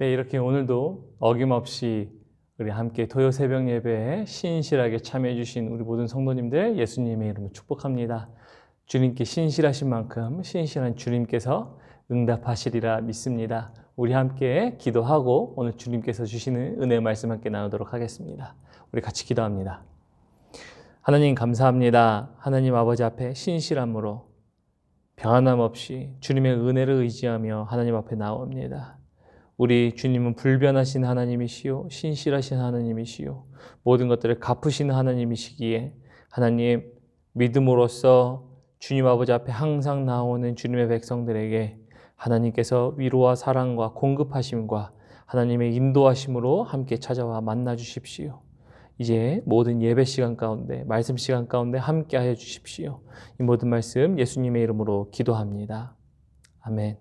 네, 이렇게 오늘도 어김없이 우리 함께 토요 새벽 예배에 신실하게 참여해 주신 우리 모든 성도님들 예수님의 이름으로 축복합니다. 주님께 신실하신 만큼 신실한 주님께서 응답하시리라 믿습니다. 우리 함께 기도하고 오늘 주님께서 주시는 은혜의 말씀 함께 나누도록 하겠습니다. 우리 같이 기도합니다. 하나님 감사합니다. 하나님 아버지 앞에 신실함으로 변함없이 주님의 은혜를 의지하며 하나님 앞에 나옵니다. 우리 주님은 불변하신 하나님이시요 신실하신 하나님이시요 모든 것들을 갚으시는 하나님이시기에 하나님 믿음으로써 주님 아버지 앞에 항상 나오는 주님의 백성들에게 하나님께서 위로와 사랑과 공급하심과 하나님의 인도하심으로 함께 찾아와 만나 주십시오. 이제 모든 예배 시간 가운데 말씀 시간 가운데 함께 하여 주십시오. 이 모든 말씀 예수님의 이름으로 기도합니다. 아멘.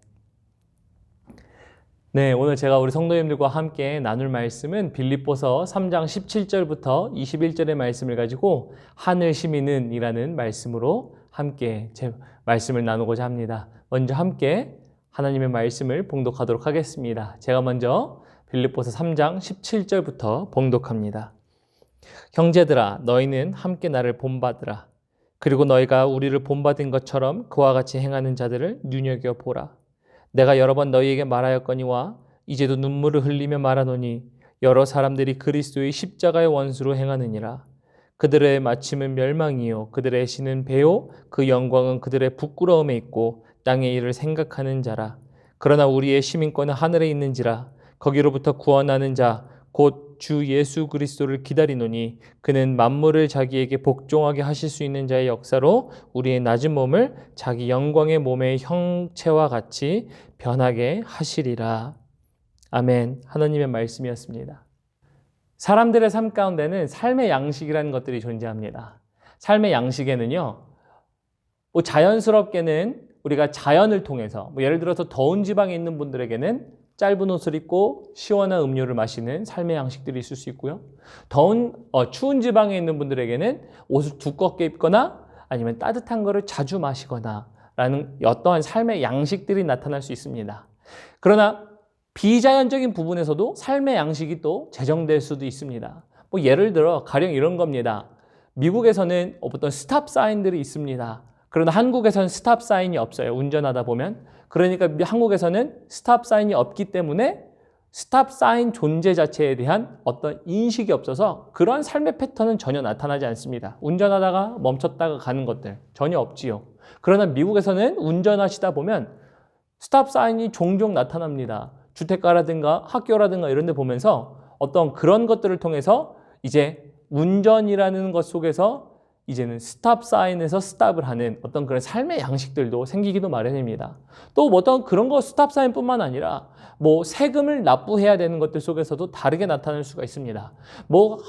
네, 오늘 제가 우리 성도님들과 함께 나눌 말씀은 빌립보서 3장 17절부터 21절의 말씀을 가지고 하늘 시민은 이라는 말씀으로 함께 제 말씀을 나누고자 합니다. 먼저 함께 하나님의 말씀을 봉독하도록 하겠습니다. 제가 먼저 빌립보서 3장 17절부터 봉독합니다. 형제들아, 너희는 함께 나를 본받으라. 그리고 너희가 우리를 본받은 것처럼 그와 같이 행하는 자들을 눈여겨보라. 내가 여러 번 너희에게 말하였거니와 이제도 눈물을 흘리며 말하노니 여러 사람들이 그리스도의 십자가의 원수로 행하느니라. 그들의 마침은 멸망이요 그들의 신은 배요 그 영광은 그들의 부끄러움에 있고 땅의 일을 생각하는 자라. 그러나 우리의 시민권은 하늘에 있는지라. 거기로부터 구원하는 자 곧 주 예수 그리스도를 기다리노니 그는 만물을 자기에게 복종하게 하실 수 있는 자의 역사로 우리의 낮은 몸을 자기 영광의 몸의 형체와 같이 변하게 하시리라. 아멘. 하나님의 말씀이었습니다. 사람들의 삶 가운데는 삶의 양식이라는 것들이 존재합니다. 삶의 양식에는요, 자연스럽게는 우리가 자연을 통해서 예를 들어서 더운 지방에 있는 분들에게는 짧은 옷을 입고 시원한 음료를 마시는 삶의 양식들이 있을 수 있고요. 추운 지방에 있는 분들에게는 옷을 두껍게 입거나 아니면 따뜻한 거를 자주 마시거나 라는 어떠한 삶의 양식들이 나타날 수 있습니다. 그러나 비자연적인 부분에서도 삶의 양식이 또 제정될 수도 있습니다. 예를 들어 가령 이런 겁니다. 미국에서는 어떤 스탑 사인들이 있습니다. 그러나 한국에서는 스탑 사인이 없어요. 운전하다 보면. 그러니까 한국에서는 스탑 사인이 없기 때문에 스탑 사인 존재 자체에 대한 어떤 인식이 없어서 그런 삶의 패턴은 전혀 나타나지 않습니다. 운전하다가 멈췄다가 가는 것들 전혀 없지요. 그러나 미국에서는 운전하시다 보면 스탑 사인이 종종 나타납니다. 주택가라든가 학교라든가 이런 데 보면서 어떤 그런 것들을 통해서 이제 운전이라는 것 속에서 이제는 스탑 사인에서 스탑을 하는 어떤 그런 삶의 양식들도 생기기도 마련입니다. 또 어떤 그런 거 스탑 사인뿐만 아니라 세금을 납부해야 되는 것들 속에서도 다르게 나타날 수가 있습니다.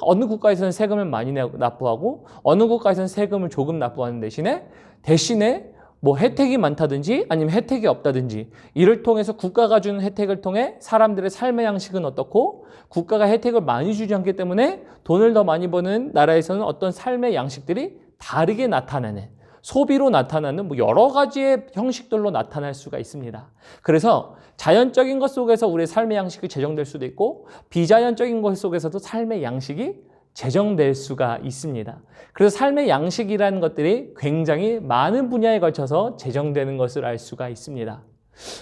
어느 국가에서는 세금을 많이 납부하고 어느 국가에서는 세금을 조금 납부하는 대신에 혜택이 많다든지 아니면 혜택이 없다든지 이를 통해서 국가가 주는 혜택을 통해 사람들의 삶의 양식은 어떻고 국가가 혜택을 많이 주지 않기 때문에 돈을 더 많이 버는 나라에서는 어떤 삶의 양식들이 다르게 나타나는 소비로 나타나는 여러 가지의 형식들로 나타날 수가 있습니다. 그래서 자연적인 것 속에서 우리의 삶의 양식이 제정될 수도 있고 비자연적인 것 속에서도 삶의 양식이 제정될 수가 있습니다. 그래서 삶의 양식이라는 것들이 굉장히 많은 분야에 걸쳐서 제정되는 것을 알 수가 있습니다.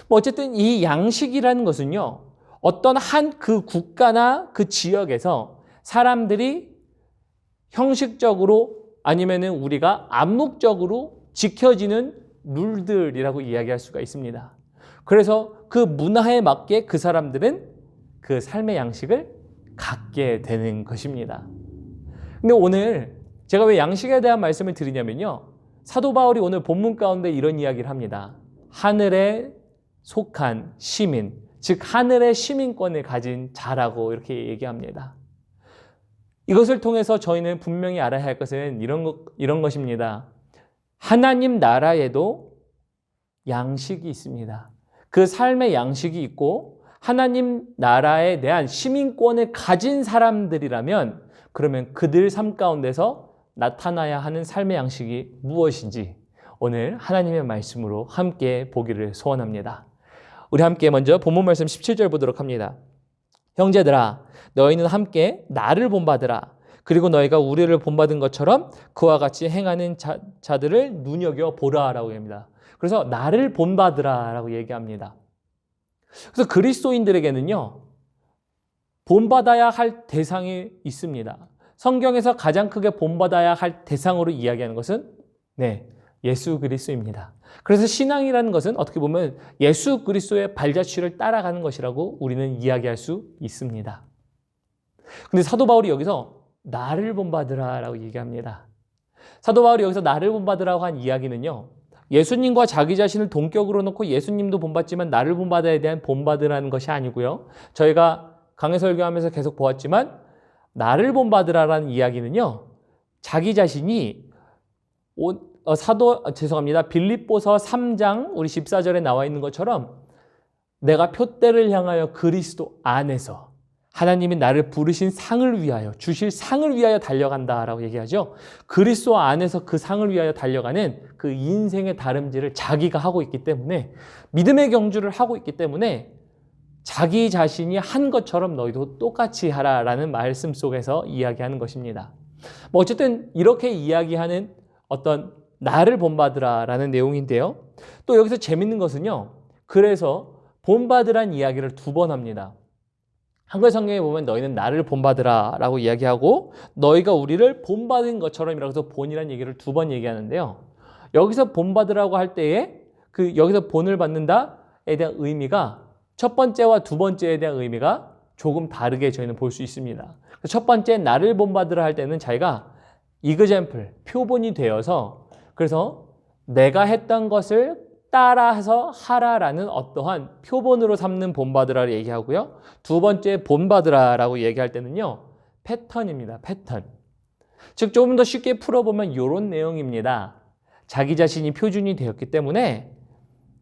어쨌든 이 양식이라는 것은요, 어떤 그 국가나 그 지역에서 사람들이 형식적으로 아니면은 우리가 암묵적으로 지켜지는 룰들이라고 이야기할 수가 있습니다. 그래서 그 문화에 맞게 그 사람들은 그 삶의 양식을 갖게 되는 것입니다. 근데 오늘 제가 왜 양식에 대한 말씀을 드리냐면요. 사도 바울이 오늘 본문 가운데 이런 이야기를 합니다. 하늘에 속한 시민, 즉 하늘의 시민권을 가진 자라고 이렇게 얘기합니다. 이것을 통해서 저희는 분명히 알아야 할 것은 이런 것입니다. 하나님 나라에도 양식이 있습니다. 그 삶의 양식이 있고 하나님 나라에 대한 시민권을 가진 사람들이라면 그러면 그들 삶 가운데서 나타나야 하는 삶의 양식이 무엇인지 오늘 하나님의 말씀으로 함께 보기를 소원합니다. 우리 함께 먼저 본문 말씀 17절 보도록 합니다. 형제들아 너희는 함께 나를 본받으라. 그리고 너희가 우리를 본받은 것처럼 그와 같이 행하는 자들을 눈여겨보라 라고 합니다. 그래서 나를 본받으라 라고 얘기합니다. 그래서 그리스도인들에게는요, 본받아야 할 대상이 있습니다. 성경에서 가장 크게 본받아야 할 대상으로 이야기하는 것은 예수 그리스도입니다. 그래서 신앙이라는 것은 어떻게 보면 예수 그리스도의 발자취를 따라가는 것이라고 우리는 이야기할 수 있습니다. 근데 사도 바울이 여기서 나를 본받으라 라고 얘기합니다. 사도 바울이 여기서 나를 본받으라고 한 이야기는요, 예수님과 자기 자신을 동격으로 놓고 예수님도 본받지만 나를 본받아야 대한 본받으라는 것이 아니고요. 저희가 강해 설교하면서 계속 보았지만 나를 본받으라라는 이야기는요, 자기 자신이 빌립보서 3장 우리 14절에 나와 있는 것처럼 내가 표대를 향하여 그리스도 안에서 하나님이 나를 부르신 상을 위하여 주실 상을 위하여 달려간다라고 얘기하죠. 그리스도 안에서 그 상을 위하여 달려가는 그 인생의 다름질을 자기가 하고 있기 때문에, 믿음의 경주를 하고 있기 때문에 자기 자신이 한 것처럼 너희도 똑같이 하라라는 말씀 속에서 이야기하는 것입니다. 어쨌든 이렇게 이야기하는 어떤 나를 본받으라라는 내용인데요. 또 여기서 재밌는 것은요, 그래서 본받으란 이야기를 2번 합니다. 한글 성경에 보면 너희는 나를 본받으라 라고 이야기하고 너희가 우리를 본받은 것처럼이라고 해서 본이라는 얘기를 2번 얘기하는데요. 여기서 본받으라고 할 때에 여기서 본을 받는다에 대한 의미가 첫 번째와 두 번째에 대한 의미가 조금 다르게 저희는 볼 수 있습니다. 첫 번째 나를 본받으라 할 때는 자기가 example, 표본이 되어서 그래서 내가 했던 것을 따라서 하라라는 어떠한 표본으로 삼는 본받으라를 얘기하고요. 두 번째 본받으라라고 얘기할 때는요, 패턴입니다. 패턴. 즉 조금 더 쉽게 풀어보면 이런 내용입니다. 자기 자신이 표준이 되었기 때문에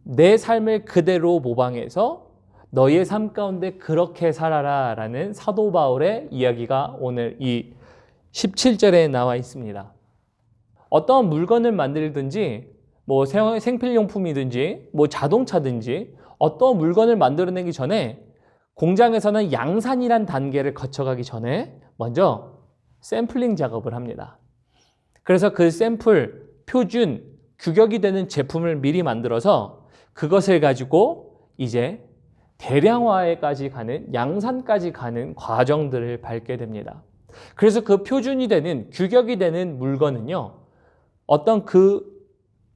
내 삶을 그대로 모방해서 너의 삶 가운데 그렇게 살아라 라는 사도 바울의 이야기가 오늘 이 17절에 나와 있습니다. 어떤 물건을 만들든지 생필용품이든지 자동차든지 어떤 물건을 만들어내기 전에 공장에서는 양산이란 단계를 거쳐가기 전에 먼저 샘플링 작업을 합니다. 그래서 그 샘플, 표준, 규격이 되는 제품을 미리 만들어서 그것을 가지고 이제 대량화에까지 가는, 양산까지 가는 과정들을 밟게 됩니다. 그래서 그 표준이 되는, 규격이 되는 물건은요, 어떤 그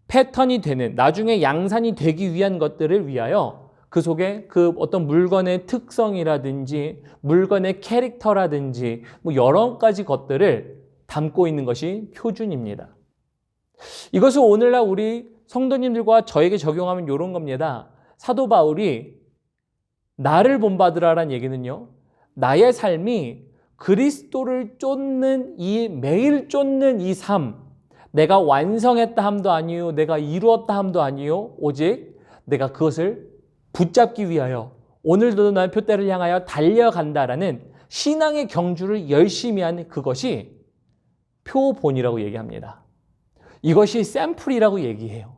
패턴이 되는, 나중에 양산이 되기 위한 것들을 위하여 그 속에 그 어떤 물건의 특성이라든지 물건의 캐릭터라든지 여러 가지 것들을 담고 있는 것이 표준입니다. 이것을 오늘날 우리 성도님들과 저에게 적용하면 이런 겁니다. 사도 바울이 나를 본받으라라는 얘기는요, 나의 삶이 그리스도를 쫓는 매일 쫓는 이 삶, 내가 완성했다 함도 아니요, 내가 이루었다 함도 아니요, 오직 내가 그것을 붙잡기 위하여 오늘도 나의 표대를 향하여 달려간다라는 신앙의 경주를 열심히 하는 그것이 표본이라고 얘기합니다. 이것이 샘플이라고 얘기해요.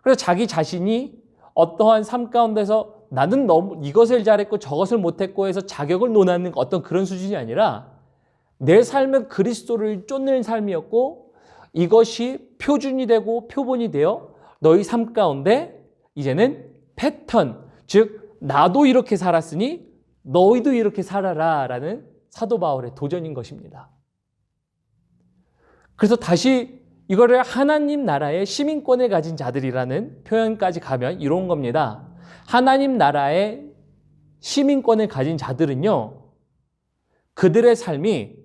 그래서 자기 자신이 어떠한 삶 가운데서 나는 너무 이것을 잘했고 저것을 못했고 해서 자격을 논하는 어떤 그런 수준이 아니라 내 삶은 그리스도를 쫓는 삶이었고 이것이 표준이 되고 표본이 되어 너희 삶 가운데 이제는 패턴, 즉 나도 이렇게 살았으니 너희도 이렇게 살아라 라는 사도 바울의 도전인 것입니다. 그래서 다시 이거를 하나님 나라의 시민권을 가진 자들이라는 표현까지 가면 이런 겁니다. 하나님 나라의 시민권을 가진 자들은요, 그들의 삶이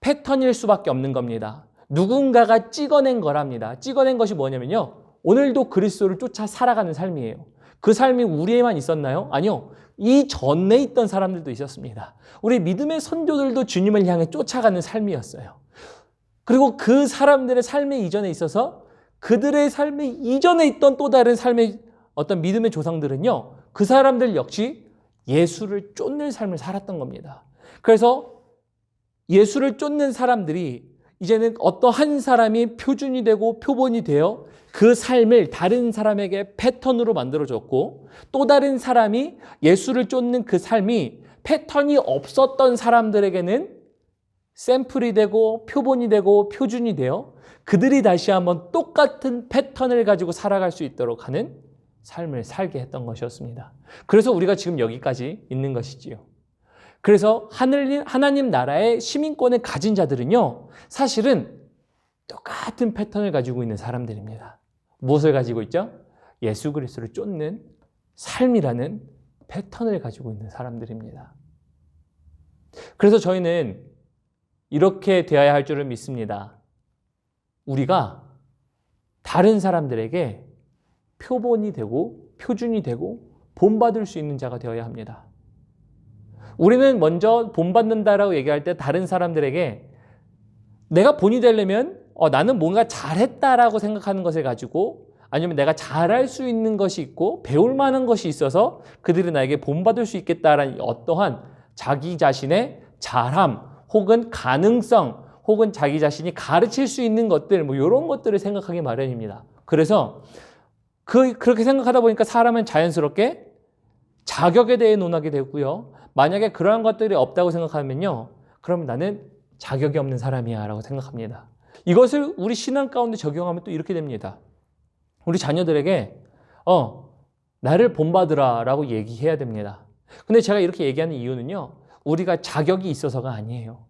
패턴일 수밖에 없는 겁니다. 누군가가 찍어낸 거랍니다. 찍어낸 것이 뭐냐면요, 오늘도 그리스도를 쫓아 살아가는 삶이에요. 그 삶이 우리에만 있었나요? 아니요. 이 전에 있던 사람들도 있었습니다. 우리 믿음의 선조들도 주님을 향해 쫓아가는 삶이었어요. 그리고 그 사람들의 삶의 이전에 있어서 그들의 삶의 이전에 있던 또 다른 삶의 어떤 믿음의 조상들은요, 그 사람들 역시 예수를 쫓는 삶을 살았던 겁니다. 그래서 예수를 쫓는 사람들이 이제는 어떠한 사람이 표준이 되고 표본이 되어 그 삶을 다른 사람에게 패턴으로 만들어줬고 또 다른 사람이 예수를 쫓는 그 삶이 패턴이 없었던 사람들에게는 샘플이 되고 표본이 되고 표준이 되어 그들이 다시 한번 똑같은 패턴을 가지고 살아갈 수 있도록 하는 삶을 살게 했던 것이었습니다. 그래서 우리가 지금 여기까지 있는 것이지요. 그래서 하나님 나라의 시민권을 가진 자들은요, 사실은 똑같은 패턴을 가지고 있는 사람들입니다. 무엇을 가지고 있죠? 예수 그리스도를 쫓는 삶이라는 패턴을 가지고 있는 사람들입니다. 그래서 저희는 이렇게 되어야 할 줄을 믿습니다. 우리가 다른 사람들에게 표본이 되고 표준이 되고 본받을 수 있는 자가 되어야 합니다. 우리는 먼저 본받는다라고 얘기할 때 다른 사람들에게 내가 본이 되려면 나는 뭔가 잘했다라고 생각하는 것을 가지고 아니면 내가 잘할 수 있는 것이 있고 배울 만한 것이 있어서 그들이 나에게 본받을 수 있겠다라는 어떠한 자기 자신의 잘함 혹은 가능성 혹은 자기 자신이 가르칠 수 있는 것들 이런 것들을 생각하기 마련입니다. 그래서 그렇게 생각하다 보니까 사람은 자연스럽게 자격에 대해 논하게 되고요. 만약에 그러한 것들이 없다고 생각하면요. 그럼 나는 자격이 없는 사람이야 라고 생각합니다. 이것을 우리 신앙 가운데 적용하면 또 이렇게 됩니다. 우리 자녀들에게 나를 본받으라 라고 얘기해야 됩니다. 근데 제가 이렇게 얘기하는 이유는요. 우리가 자격이 있어서가 아니에요.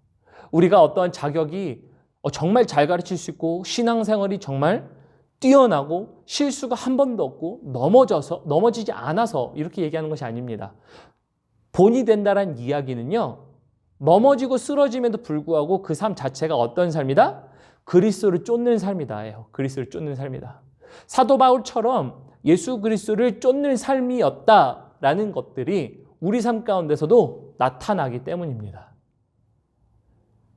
우리가 어떠한 자격이 정말 잘 가르칠 수 있고 신앙생활이 정말 뛰어나고 실수가 한 번도 없고 넘어지지 않아서 이렇게 얘기하는 것이 아닙니다. 본이 된다는 이야기는요. 넘어지고 쓰러짐에도 불구하고 그 삶 자체가 어떤 삶이다? 그리스도를 쫓는 삶이다. 그리스도를 쫓는 삶이다. 사도 바울처럼 예수 그리스도를 쫓는 삶이었다라는 것들이 우리 삶 가운데서도 나타나기 때문입니다.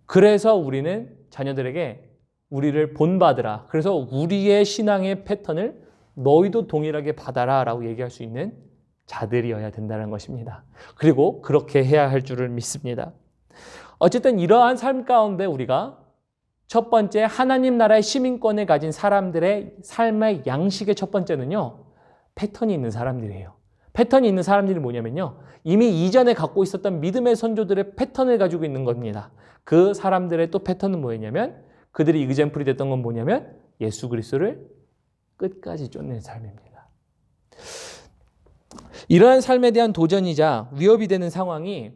그래서 우리는 자녀들에게 우리를 본받으라. 그래서 우리의 신앙의 패턴을 너희도 동일하게 받아라 라고 얘기할 수 있는 자들이어야 된다는 것입니다. 그리고 그렇게 해야 할 줄을 믿습니다. 어쨌든 이러한 삶 가운데 우리가 첫 번째 하나님 나라의 시민권을 가진 사람들의 삶의 양식의 첫 번째는요. 패턴이 있는 사람들이에요. 패턴이 있는 사람들이 뭐냐면요. 이미 이전에 갖고 있었던 믿음의 선조들의 패턴을 가지고 있는 겁니다. 그 사람들의 또 패턴은 뭐였냐면 그들이 이그젬플이 됐던 건 뭐냐면 예수 그리스도를 끝까지 쫓는 삶입니다. 이러한 삶에 대한 도전이자 위협이 되는 상황이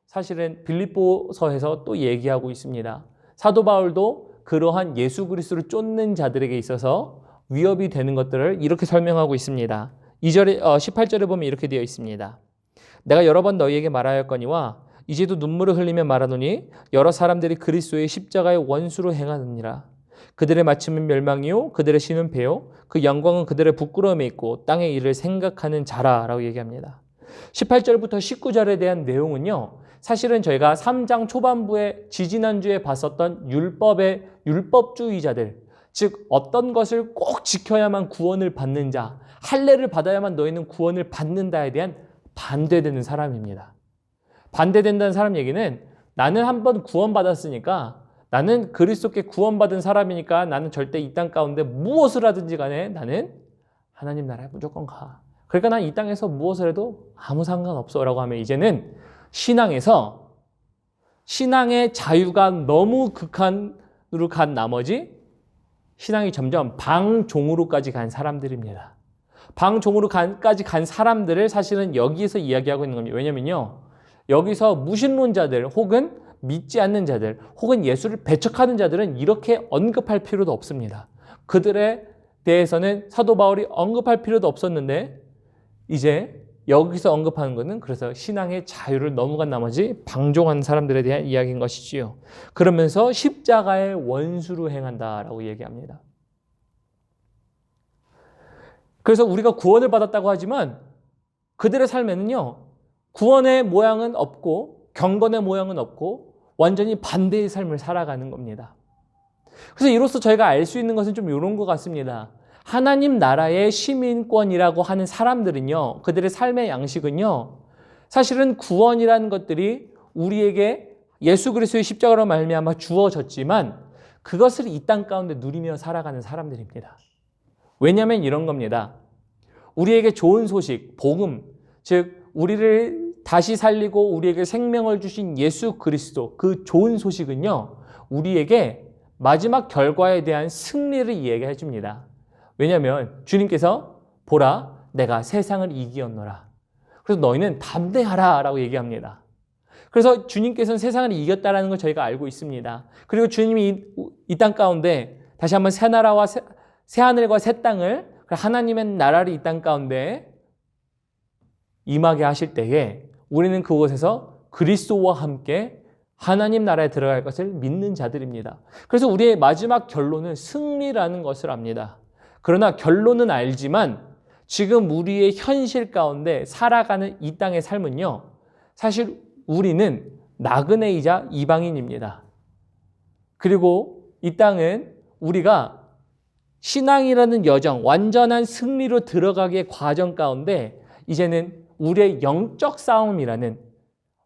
사실은 빌립보서에서 또 얘기하고 있습니다. 사도 바울도 그러한 예수 그리스도를 쫓는 자들에게 있어서 위협이 되는 것들을 이렇게 설명하고 있습니다. 18절에 보면 이렇게 되어 있습니다. 내가 여러 번 너희에게 말하였거니와 이제도 눈물을 흘리며 말하노니 여러 사람들이 그리스도의 십자가의 원수로 행하느니라. 그들의 마침은 멸망이요 그들의 신은 배요 그 영광은 그들의 부끄러움에 있고 땅의 일을 생각하는 자라라고 얘기합니다. 18절부터 19절에 대한 내용은요. 사실은 저희가 3장 초반부에 지지난주에 봤었던 율법주의자들, 즉 어떤 것을 꼭 지켜야만 구원을 받는 자, 할례를 받아야만 너희는 구원을 받는다에 대한 반대되는 사람입니다. 반대된다는 사람 얘기는 나는 한번 구원받았으니까 나는 그리스도께 구원받은 사람이니까 나는 절대 이 땅 가운데 무엇을 하든지 간에 나는 하나님 나라에 무조건 가. 그러니까 난 이 땅에서 무엇을 해도 아무 상관없어 라고 하면 이제는 신앙에서 신앙의 자유가 너무 극한으로 간 나머지 신앙이 점점 방종으로까지 간 사람들입니다. 방종으로까지 간 사람들을 사실은 여기에서 이야기하고 있는 겁니다. 왜냐면요. 여기서 무신론자들 혹은 믿지 않는 자들 혹은 예수를 배척하는 자들은 이렇게 언급할 필요도 없습니다. 그들에 대해서는 사도 바울이 언급할 필요도 없었는데 이제 여기서 언급하는 것은 그래서 신앙의 자유를 넘어간 나머지 방종한 사람들에 대한 이야기인 것이지요. 그러면서 십자가의 원수로 행한다라고 얘기합니다. 그래서 우리가 구원을 받았다고 하지만 그들의 삶에는요. 구원의 모양은 없고 경건의 모양은 없고 완전히 반대의 삶을 살아가는 겁니다. 그래서 이로써 저희가 알 수 있는 것은 좀 이런 것 같습니다. 하나님 나라의 시민권이라고 하는 사람들은요. 그들의 삶의 양식은요. 사실은 구원이라는 것들이 우리에게 예수 그리스도의 십자가로 말미암아 주어졌지만 그것을 이 땅 가운데 누리며 살아가는 사람들입니다. 왜냐하면 이런 겁니다. 우리에게 좋은 소식, 복음, 즉 우리를 다시 살리고 우리에게 생명을 주신 예수 그리스도, 그 좋은 소식은요, 우리에게 마지막 결과에 대한 승리를 이야기해 줍니다. 왜냐하면 주님께서 보라, 내가 세상을 이기었노라. 그래서 너희는 담대하라 라고 얘기합니다. 그래서 주님께서는 세상을 이겼다는 걸 저희가 알고 있습니다. 그리고 주님이 이 땅 가운데 다시 한번 새 나라와 새 하늘과 새 땅을, 하나님의 나라를 이 땅 가운데 임하게 하실 때에 우리는 그곳에서 그리스도와 함께 하나님 나라에 들어갈 것을 믿는 자들입니다. 그래서 우리의 마지막 결론은 승리라는 것을 압니다. 그러나 결론은 알지만 지금 우리의 현실 가운데 살아가는 이 땅의 삶은요, 사실 우리는 나그네이자 이방인입니다. 그리고 이 땅은 우리가 신앙이라는 여정, 완전한 승리로 들어가기의 과정 가운데 이제는 우리의 영적 싸움이라는,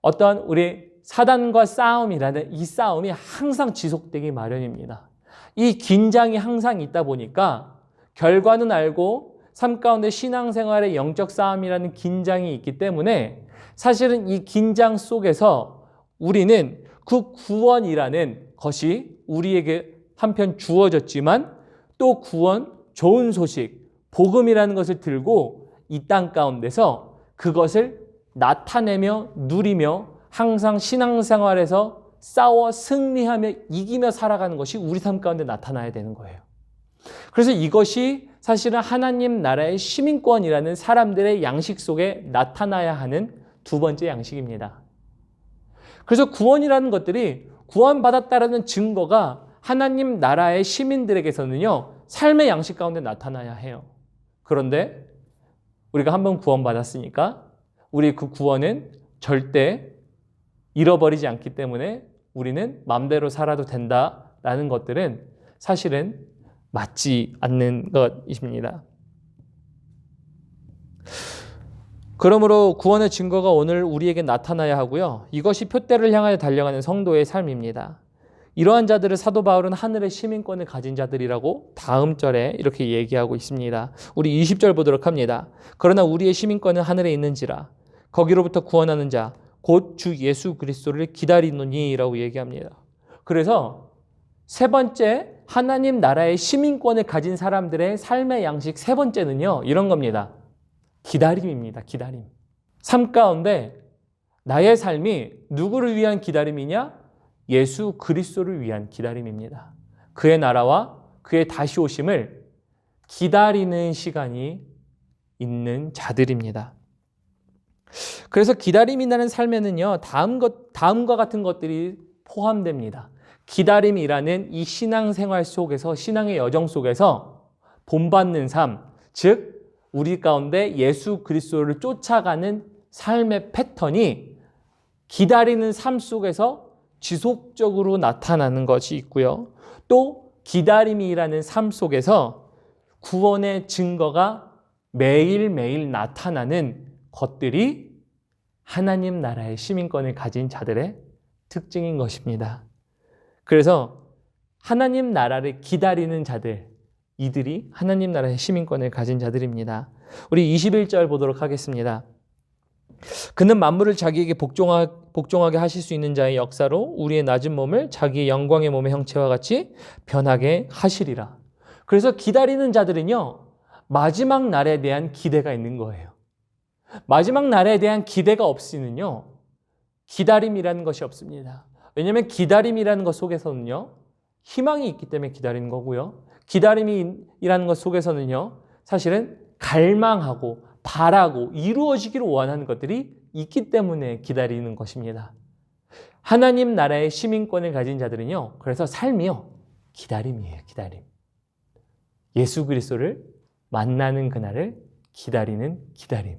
어떤 우리 사단과 싸움이라는 이 싸움이 항상 지속되기 마련입니다. 이 긴장이 항상 있다 보니까 결과는 알고 삶 가운데 신앙생활의 영적 싸움이라는 긴장이 있기 때문에 사실은 이 긴장 속에서 우리는 그 구원이라는 것이 우리에게 한편 주어졌지만 또 구원, 좋은 소식, 복음이라는 것을 들고 이 땅 가운데서 그것을 나타내며 누리며 항상 신앙생활에서 싸워 승리하며 이기며 살아가는 것이 우리 삶 가운데 나타나야 되는 거예요. 그래서 이것이 사실은 하나님 나라의 시민권이라는 사람들의 양식 속에 나타나야 하는 두 번째 양식입니다. 그래서 구원이라는 것들이 구원받았다라는 증거가 하나님 나라의 시민들에게서는요, 삶의 양식 가운데 나타나야 해요. 그런데 우리가 한번 구원받았으니까 우리 그 구원은 절대 잃어버리지 않기 때문에 우리는 마음대로 살아도 된다라는 것들은 사실은 맞지 않는 것입니다. 그러므로 구원의 증거가 오늘 우리에게 나타나야 하고요. 이것이 표대를 향하여 달려가는 성도의 삶입니다. 이러한 자들을 사도 바울은 하늘의 시민권을 가진 자들이라고 다음 절에 이렇게 얘기하고 있습니다. 우리 20절 보도록 합니다. 그러나 우리의 시민권은 하늘에 있는지라 거기로부터 구원하는 자 곧 주 예수 그리스도를 기다리노니 라고 얘기합니다. 그래서 세 번째, 하나님 나라의 시민권을 가진 사람들의 삶의 양식 세 번째는요, 이런 겁니다. 기다림입니다. 기다림. 삶 가운데 나의 삶이 누구를 위한 기다림이냐? 예수 그리스도를 위한 기다림입니다. 그의 나라와 그의 다시 오심을 기다리는 시간이 있는 자들입니다. 그래서 기다림이라는 삶에는요, 다음과 같은 것들이 포함됩니다. 기다림이라는 이 신앙생활 속에서, 신앙의 여정 속에서 본받는 삶, 즉 우리 가운데 예수 그리스도를 쫓아가는 삶의 패턴이 기다리는 삶 속에서 지속적으로 나타나는 것이 있고요. 또 기다림이라는 삶 속에서 구원의 증거가 매일매일 나타나는 것들이 하나님 나라의 시민권을 가진 자들의 특징인 것입니다. 그래서 하나님 나라를 기다리는 자들, 이들이 하나님 나라의 시민권을 가진 자들입니다. 우리 21절 보도록 하겠습니다. 그는 만물을 자기에게 복종하게 하실 수 있는 자의 역사로 우리의 낮은 몸을 자기의 영광의 몸의 형체와 같이 변하게 하시리라. 그래서 기다리는 자들은요, 마지막 날에 대한 기대가 있는 거예요. 마지막 날에 대한 기대가 없이는요, 기다림이라는 것이 없습니다. 왜냐하면 기다림이라는 것 속에서는요, 희망이 있기 때문에 기다리는 거고요. 기다림이라는 것 속에서는요, 사실은 갈망하고 바라고 이루어지기를 원하는 것들이 있기 때문에 기다리는 것입니다. 하나님 나라의 시민권을 가진 자들은요, 그래서 삶이요, 기다림이에요. 기다림. 예수 그리스도를 만나는 그날을 기다리는 기다림.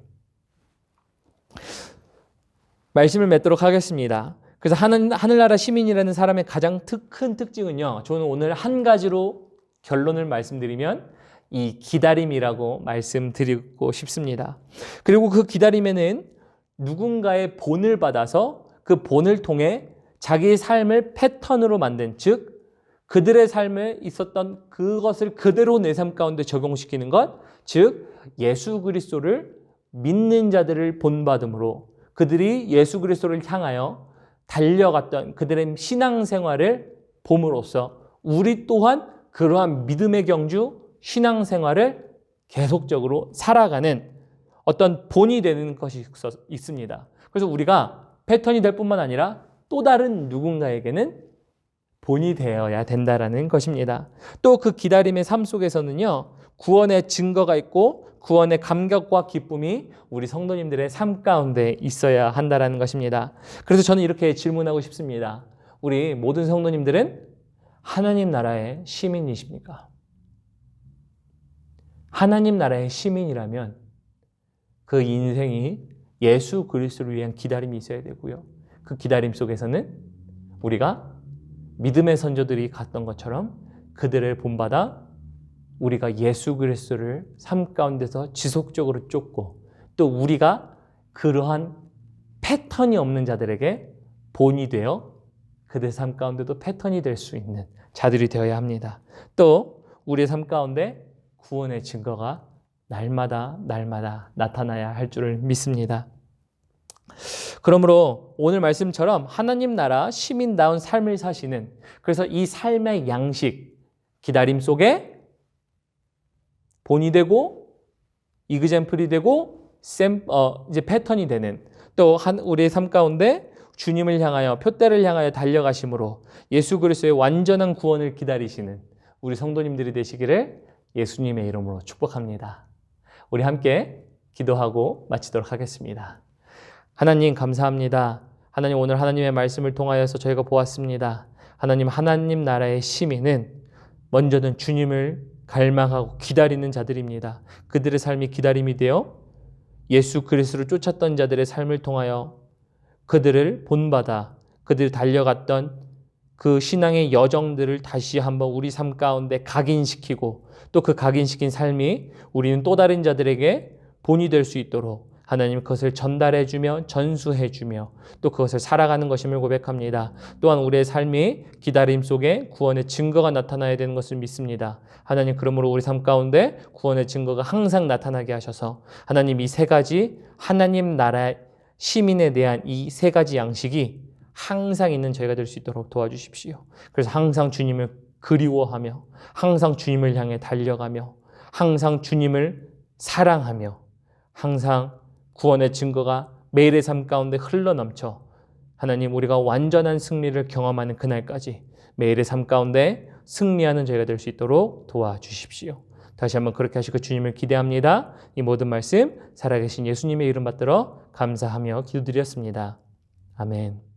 말씀을 맺도록 하겠습니다. 그래서 하늘나라 시민이라는 사람의 가장 큰 특징은요, 저는 오늘 한 가지로 결론을 말씀드리면 이 기다림이라고 말씀드리고 싶습니다. 그리고 그 기다림에는 누군가의 본을 받아서 그 본을 통해 자기의 삶을 패턴으로 만든, 즉 그들의 삶에 있었던 그것을 그대로 내 삶 가운데 적용시키는 것, 즉 예수 그리스도를 믿는 자들을 본받음으로 그들이 예수 그리스도를 향하여 달려갔던 그들의 신앙생활을 봄으로써 우리 또한 그러한 믿음의 경주 신앙생활을 계속적으로 살아가는 어떤 본이 되는 것이 있습니다. 그래서 우리가 패턴이 될 뿐만 아니라 또 다른 누군가에게는 본이 되어야 된다라는 것입니다. 또 그 기다림의 삶 속에서는요, 구원의 증거가 있고 구원의 감격과 기쁨이 우리 성도님들의 삶 가운데 있어야 한다라는 것입니다. 그래서 저는 이렇게 질문하고 싶습니다. 우리 모든 성도님들은 하나님 나라의 시민이십니까? 하나님 나라의 시민이라면 그 인생이 예수 그리스도를 위한 기다림이 있어야 되고요. 그 기다림 속에서는 우리가 믿음의 선조들이 갔던 것처럼 그들을 본받아 우리가 예수 그리스도를 삶 가운데서 지속적으로 쫓고 또 우리가 그러한 패턴이 없는 자들에게 본이 되어 그들 삶 가운데도 패턴이 될 수 있는 자들이 되어야 합니다. 또 우리의 삶 가운데 구원의 증거가 날마다 나타나야 할 줄을 믿습니다. 그러므로 오늘 말씀처럼 하나님 나라 시민다운 삶을 사시는, 그래서 이 삶의 양식, 기다림 속에 본이 되고 이그젬플이 되고 이제 패턴이 되는, 또 우리의 삶 가운데 주님을 향하여 표대를 향하여 달려가심으로 예수 그리스도의 완전한 구원을 기다리시는 우리 성도님들이 되시기를 예수님의 이름으로 축복합니다. 우리 함께 기도하고 마치도록 하겠습니다. 하나님 감사합니다. 하나님 오늘 하나님의 말씀을 통하여서 저희가 보았습니다. 하나님 나라의 시민은 먼저는 주님을 갈망하고 기다리는 자들입니다. 그들의 삶이 기다림이 되어 예수 그리스도를 쫓았던 자들의 삶을 통하여 그들을 본받아 그들이 달려갔던 그 신앙의 여정들을 다시 한번 우리 삶 가운데 각인시키고 또 그 각인시킨 삶이 우리는 또 다른 자들에게 본이 될 수 있도록 하나님 그것을 전달해주며 전수해주며 또 그것을 살아가는 것임을 고백합니다. 또한 우리의 삶이 기다림 속에 구원의 증거가 나타나야 되는 것을 믿습니다. 하나님 그러므로 우리 삶 가운데 구원의 증거가 항상 나타나게 하셔서 하나님 이 세 가지 하나님 나라의 시민에 대한 이 세 가지 양식이 항상 있는 저희가 될 수 있도록 도와주십시오. 그래서 항상 주님을 그리워하며 항상 주님을 향해 달려가며 항상 주님을 사랑하며 항상 구원의 증거가 매일의 삶 가운데 흘러넘쳐 하나님 우리가 완전한 승리를 경험하는 그날까지 매일의 삶 가운데 승리하는 저희가 될 수 있도록 도와주십시오. 다시 한번 그렇게 하시고 주님을 기대합니다. 이 모든 말씀 살아계신 예수님의 이름 받들어 감사하며 기도드렸습니다. 아멘.